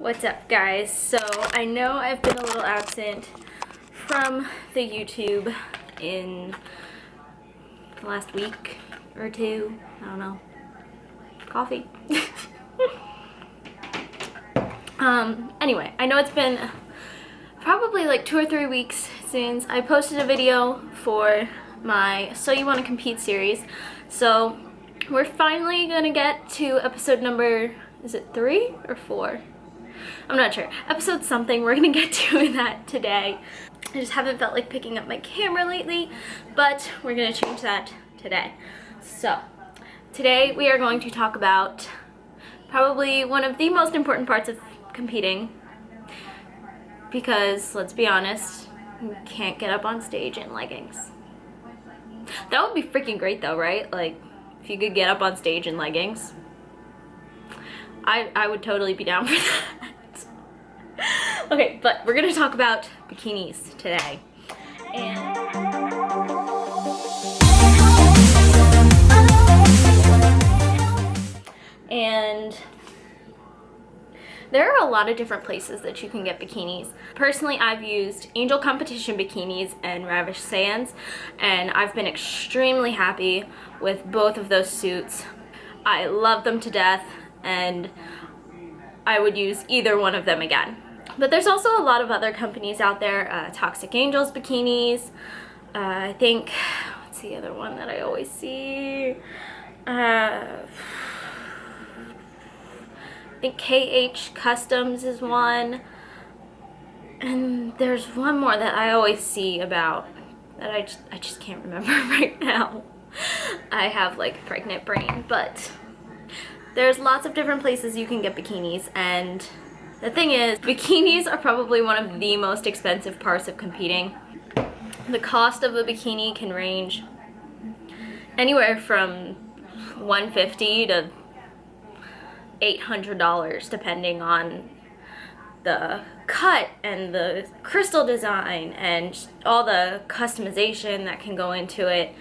What's up, guys? So I know I've been a little absent from the YouTube in the last week or two. I don't know. Coffee. Anyway, I know it's been probably like 2 or 3 weeks since I posted a video for my So You Want to Compete series. So we're finally gonna get to episode number, is it 3 or 4? I'm not sure. Episode something. We're gonna get to that today. I just haven't felt like picking up my camera lately, but we're gonna change that today. So today we are going to talk about probably one of the most important parts of competing, because let's be honest, you can't get up on stage in leggings. That would be freaking great though, right? Like if you could get up on stage in leggings. I would totally be down for that. Okay, but we're gonna talk about bikinis today. And there are a lot of different places that you can get bikinis. Personally, I've used Angel Competition Bikinis and Ravish Sands, and I've been extremely happy with both of those suits. I love them to death, and I would use either one of them again. But there's also a lot of other companies out there, Toxic Angels Bikinis, I think, what's the other one that I always see? I think KH Customs is one, and there's one more that I always see about that I just can't remember right now. I have like pregnant brain, but there's lots of different places you can get bikinis, and the thing is, bikinis are probably one of the most expensive parts of competing. The cost of a bikini can range anywhere from $150 to $800 depending on the cut and the crystal design and all the customization that can go into it.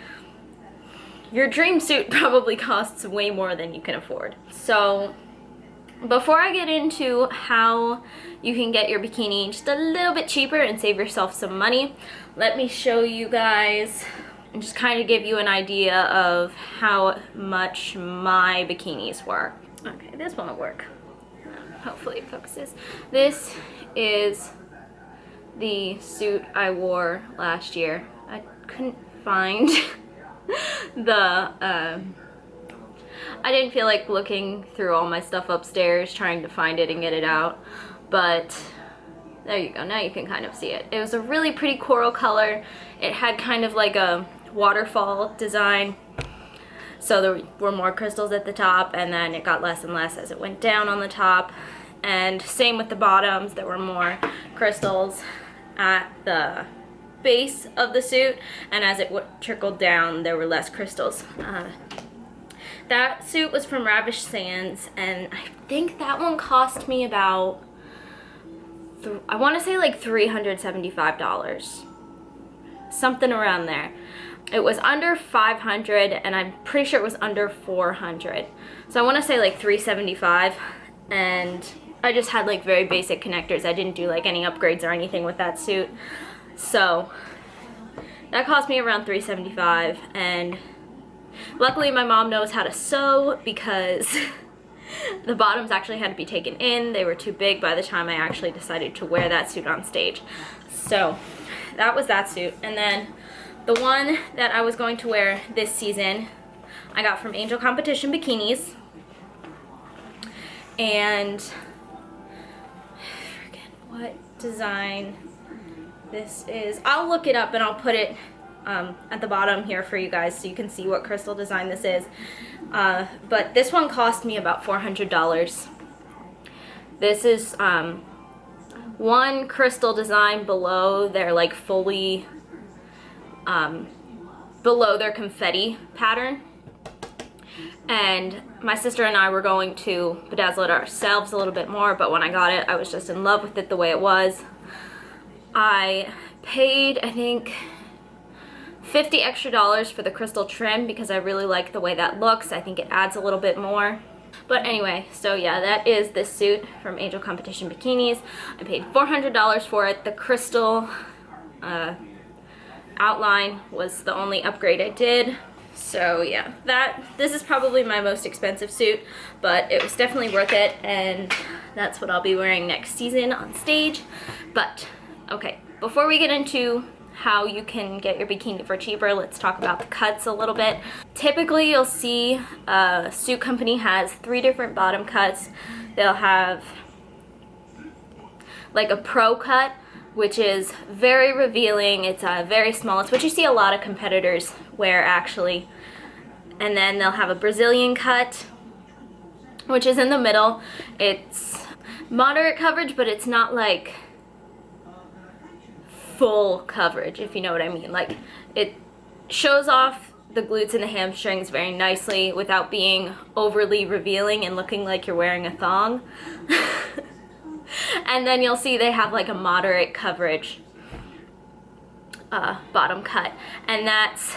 Your dream suit probably costs way more than you can afford. So before I get into how you can get your bikini just a little bit cheaper and save yourself some money, let me show you guys and just kind of give you an idea of how much my bikinis were. Okay, this won't work. Hopefully it focuses. This is the suit I wore last year. I couldn't find I didn't feel like looking through all my stuff upstairs trying to find it and get it out, but there you go. Now you can kind of see it. It was a really pretty coral color. It had kind of like a waterfall design, so there were more crystals at the top, and then it got less and less as it went down on the top, and same with the bottoms. There were more crystals at the base of the suit, and as it trickled down there were less crystals. That suit was from Ravish Sands, and I think that one cost me about I want to say like $375, something around there. It was under 500, and I'm pretty sure it was under 400, so I want to say like 375, and I just had like very basic connectors. I didn't do like any upgrades or anything with that suit. So that cost me around $375, and luckily my mom knows how to sew, because the bottoms actually had to be taken in. They were too big by the time I actually decided to wear that suit on stage. So that was that suit. And then the one that I was going to wear this season I got from Angel Competition Bikinis, and I forget what design this is. I'll look it up and I'll put it at the bottom here for you guys so you can see what crystal design this is. But this one cost me about $400. This is one crystal design below their like fully below their confetti pattern. And my sister and I were going to bedazzle it ourselves a little bit more, but when I got it, I was just in love with it the way it was. I paid, I think, $50 extra for the crystal trim because I really like the way that looks. I think it adds a little bit more. But anyway, so yeah, that is this suit from Angel Competition Bikinis. I paid $400 for it. The crystal outline was the only upgrade I did. So yeah, this is probably my most expensive suit, but it was definitely worth it, and that's what I'll be wearing next season on stage. But okay, before we get into how you can get your bikini for cheaper, let's talk about the cuts a little bit. Typically you'll see a suit company has 3 different bottom cuts. They'll have like a pro cut, which is very revealing. It's very small. It's what you see a lot of competitors wear actually. And then they'll have a Brazilian cut, which is in the middle. It's moderate coverage, but it's not like full coverage, if you know what I mean. Like, it shows off the glutes and the hamstrings very nicely without being overly revealing and looking like you're wearing a thong. And then you'll see they have like a moderate coverage bottom cut, and that's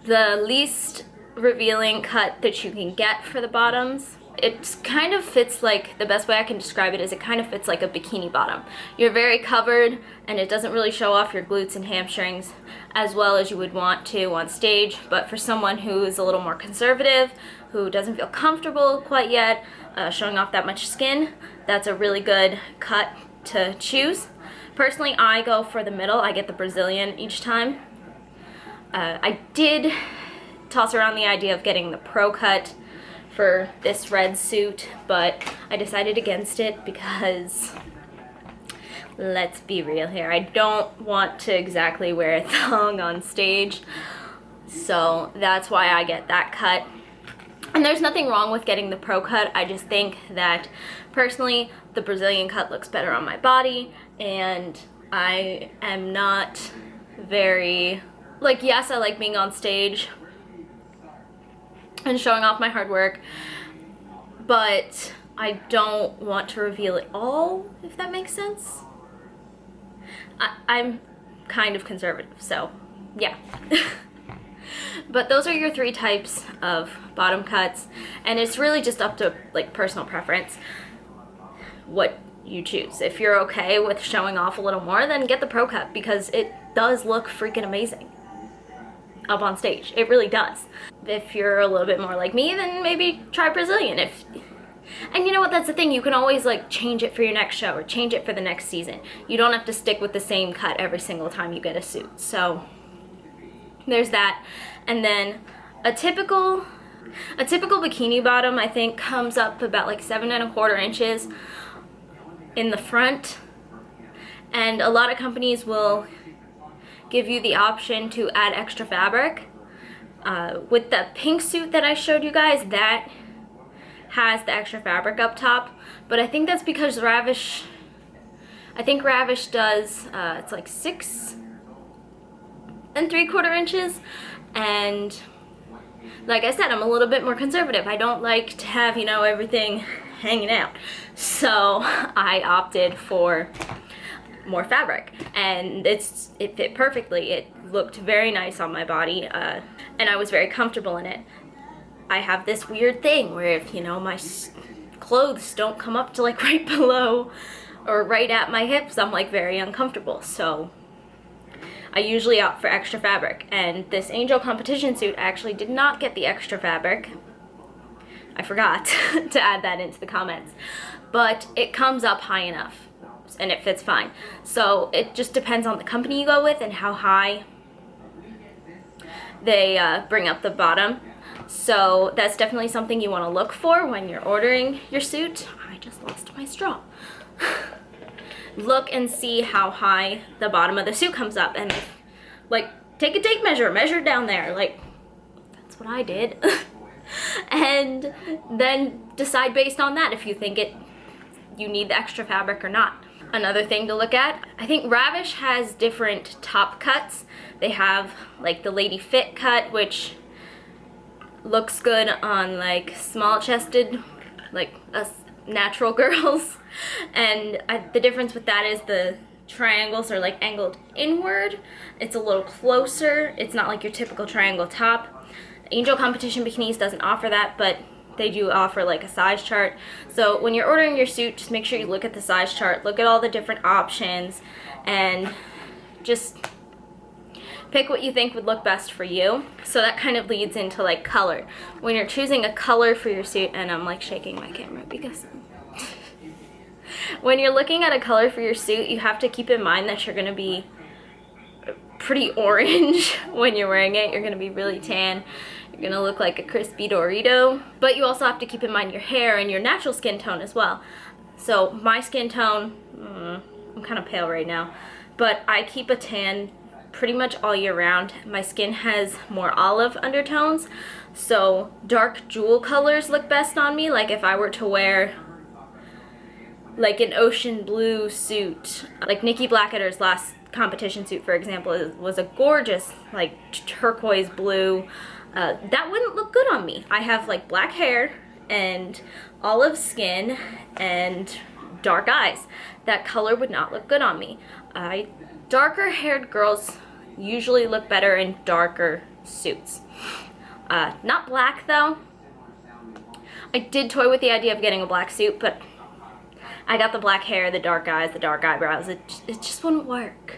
the least revealing cut that you can get for the bottoms. It kind of fits like, the best way I can describe it is it kind of fits like a bikini bottom. You're very covered and it doesn't really show off your glutes and hamstrings as well as you would want to on stage, but for someone who is a little more conservative, who doesn't feel comfortable quite yet showing off that much skin, that's a really good cut to choose. Personally, I go for the middle. I get the Brazilian each time. I did toss around the idea of getting the pro cut for this red suit, but I decided against it because, let's be real here, I don't want to exactly wear a thong on stage, so that's why I get that cut. And there's nothing wrong with getting the pro cut. I just think that personally the Brazilian cut looks better on my body, and I am not very, like, yes, I like being on stage and showing off my hard work, but I don't want to reveal it all, if that makes sense. I'm kind of conservative, so yeah. But those are your 3 types of bottom cuts, and it's really just up to like personal preference what you choose. If you're okay with showing off a little more, then get the pro cut, because it does look freaking amazing up on stage. It really does. If you're a little bit more like me, then maybe try Brazilian. And you know what, that's the thing, you can always like change it for your next show or change it for the next season. You don't have to stick with the same cut every single time you get a suit. So there's that. And then a typical bikini bottom, I think, comes up about like 7¼ inches in the front, and a lot of companies will give you the option to add extra fabric. With the pink suit that I showed you guys, that has the extra fabric up top, but I think that's because Ravish does, it's like 6¾ inches, and like I said, I'm a little bit more conservative. I don't like to have, you know, everything hanging out, so I opted for more fabric, and it fit perfectly. It looked very nice on my body, and I was very comfortable in it. I have this weird thing where if, you know, my clothes don't come up to like right below or right at my hips, I'm like very uncomfortable, so I usually opt for extra fabric. And this Angel competition suit actually did not get the extra fabric. I forgot to add that into the comments, but it comes up high enough and it fits fine. So it just depends on the company you go with and how high they bring up the bottom. So that's definitely something you want to look for when you're ordering your suit. I just lost my straw. Look and see how high the bottom of the suit comes up, and like take a tape measure, measure down there. Like, that's what I did. And then decide based on that if you think you need the extra fabric or not. Another thing to look at, I think Ravish has different top cuts. They have like the Lady Fit cut, which looks good on like small chested, like us natural girls. And the difference with that is the triangles are like angled inward. It's a little closer. It's not like your typical triangle top. Angel Competition Bikinis doesn't offer that, but they do offer like a size chart. So when you're ordering your suit, just make sure you look at the size chart, look at all the different options, and just pick what you think would look best for you. So that kind of leads into like color. When you're choosing a color for your suit, and I'm like shaking my camera because when you're looking at a color for your suit, you have to keep in mind that you're gonna be pretty orange when you're wearing it. You're gonna be really tan. You're gonna look like a crispy Dorito. But you also have to keep in mind your hair and your natural skin tone as well. So my skin tone, I'm kind of pale right now, but I keep a tan pretty much all year round. My skin has more olive undertones, so dark jewel colors look best on me. Like if I were to wear like an ocean blue suit, like Nikki Blackadder's last competition suit, for example, was a gorgeous like turquoise blue. That wouldn't look good on me. I have like black hair and olive skin and dark eyes. That color would not look good on me. Darker haired girls usually look better in darker suits. Not black though. I did toy with the idea of getting a black suit, but I got the black hair, the dark eyes, the dark eyebrows. It just wouldn't work.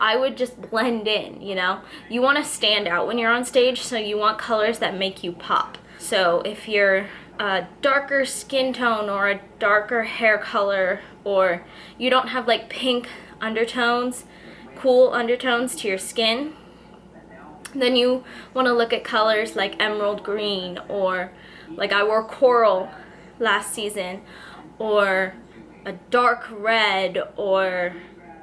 I would just blend in, you know? You want to stand out when you're on stage, so you want colors that make you pop. So if you're a darker skin tone or a darker hair color, or you don't have like pink undertones, cool undertones to your skin, then you want to look at colors like emerald green, or like I wore coral last season, or a dark red, or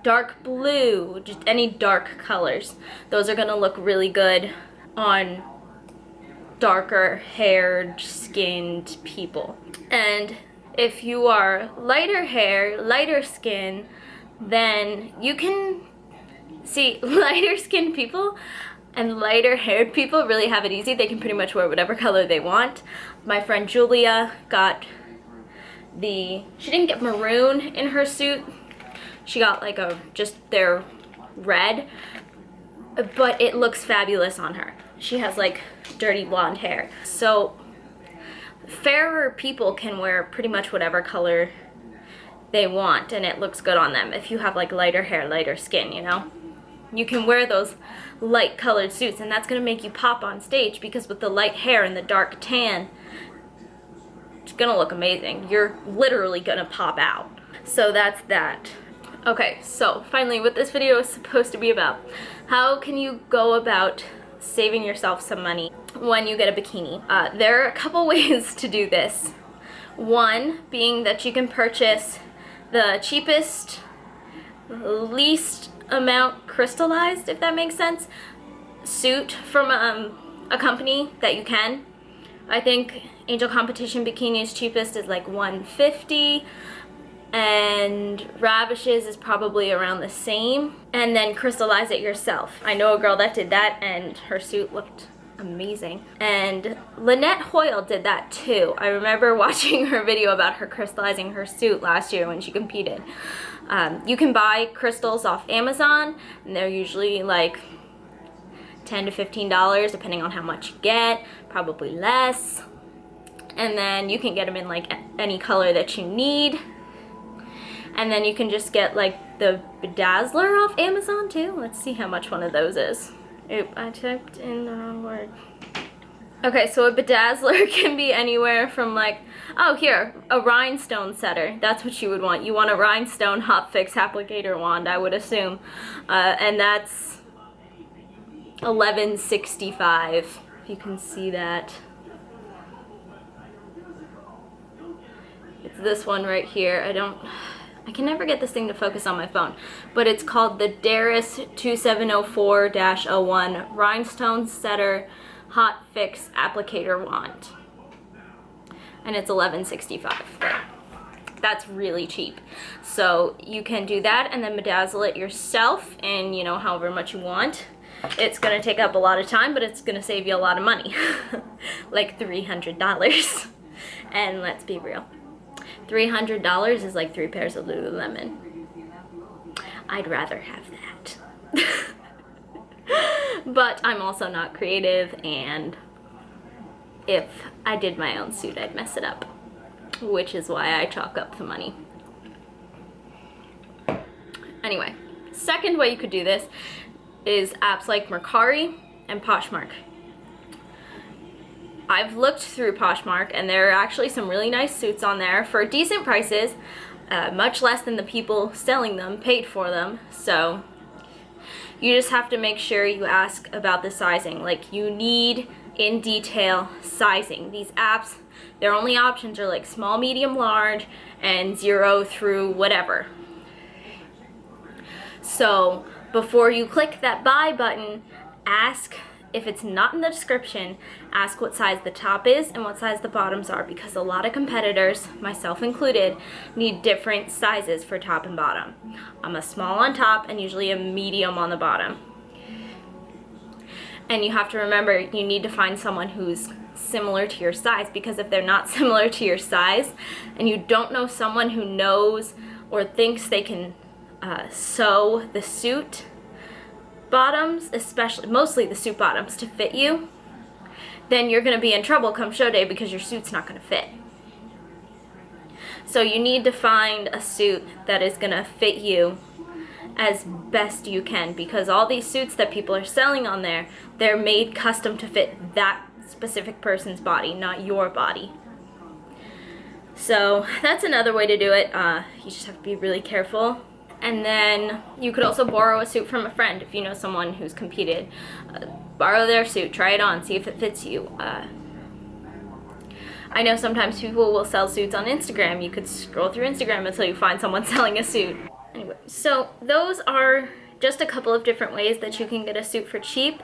dark blue, just any dark colors. Those are going to look really good on darker haired skinned people. And if you are lighter hair, lighter skin, then you can see lighter skinned people and lighter haired people really have it easy. They can pretty much wear whatever color they want. My friend Julia got she didn't get maroon in her suit. She got like just their red, but it looks fabulous on her. She has like dirty blonde hair. So fairer people can wear pretty much whatever color they want and it looks good on them. If you have like lighter hair, lighter skin, you know, you can wear those light colored suits and that's gonna make you pop on stage, because with the light hair and the dark tan, it's gonna look amazing. You're literally gonna pop out. So that's that. Okay, so finally what this video is supposed to be about. How can you go about saving yourself some money when you get a bikini? There are a couple ways to do this. One being that you can purchase the cheapest, least amount crystallized, if that makes sense, suit from a company that you can. I think Angel Competition Bikini's cheapest is like $150, and Ravish's is probably around the same. And then crystallize it yourself. I know a girl that did that and her suit looked amazing. And Lynette Hoyle did that too. I remember watching her video about her crystallizing her suit last year when she competed. You can buy crystals off Amazon, and they're usually like $10 to $15 depending on how much you get, probably less. And then you can get them in like any color that you need. And then you can just get like the bedazzler off Amazon too. Let's see how much one of those is. Oop, I typed in the wrong word. Okay, so a bedazzler can be anywhere from like, oh here, a rhinestone setter. That's what you would want. You want a rhinestone hot fix applicator wand, I would assume. And that's $11.65, if you can see that. It's this one right here. I can never get this thing to focus on my phone, but it's called the Darris 2704-01 Rhinestone Setter Hot Fix Applicator Wand. And it's $11.65. That's really cheap. So you can do that and then bedazzle it yourself in, you know, however much you want. It's gonna take up a lot of time, but it's gonna save you a lot of money. Like $300. And let's be real. $300 is like 3 pairs of Lululemon. I'd rather have that. But I'm also not creative, and if I did my own suit, I'd mess it up, which is why I chalk up the money. Anyway, second way you could do this is apps like Mercari and Poshmark. I've looked through Poshmark, and there are actually some really nice suits on there for decent prices, much less than the people selling them paid for them. So you just have to make sure you ask about the sizing. Like, you need in detail sizing. These apps, their only options are like small, medium, large, and 0 through whatever. So before you click that buy button, ask, if it's not in the description, ask what size the top is and what size the bottoms are, because a lot of competitors, myself included, need different sizes for top and bottom. I'm a small on top and usually a medium on the bottom. And you have to remember, you need to find someone who's similar to your size, because if they're not similar to your size and you don't know someone who knows or thinks they can sew the suit bottoms, especially mostly the suit bottoms, to fit you, then you're going to be in trouble come show day, because your suit's not going to fit. So you need to find a suit that is going to fit you as best you can, because all these suits that people are selling on there, they're made custom to fit that specific person's body, not your body. So that's another way to do it. You just have to be really careful. And then you could also borrow a suit from a friend if you know someone who's competed. Borrow their suit, try it on, see if it fits you. I know sometimes people will sell suits on Instagram. You could scroll through Instagram until you find someone selling a suit. Anyway, so those are just a couple of different ways that you can get a suit for cheap.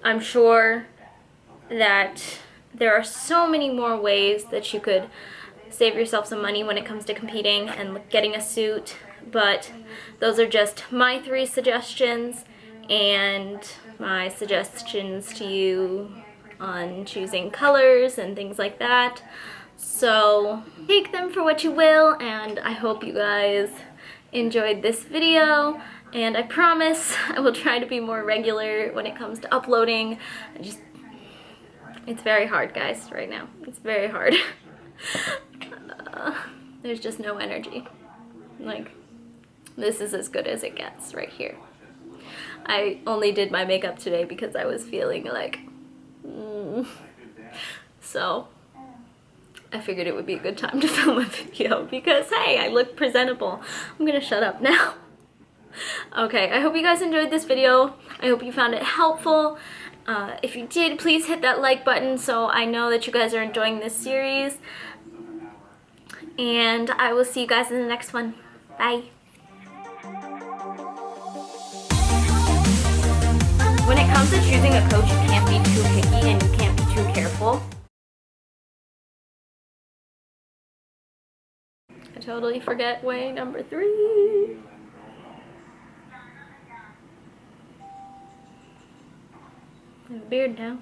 I'm sure that there are so many more ways that you could save yourself some money when it comes to competing and getting a suit. But those are just my 3 suggestions, and my suggestions to you on choosing colors and things like that. So take them for what you will, and I hope you guys enjoyed this video, and I promise I will try to be more regular when it comes to uploading. It's very hard, guys, right now. It's very hard. There's just no energy. Like, this is as good as it gets right here. I only did my makeup today because I was feeling like, So I figured it would be a good time to film a video because, hey, I look presentable. I'm gonna shut up now. Okay, I hope you guys enjoyed this video. I hope you found it helpful. If you did, please hit that like button so I know that you guys are enjoying this series. And I will see you guys in the next one. Bye. When it comes to choosing a coach, you can't be too picky and you can't be too careful. I totally forget way number 3. I have a beard now.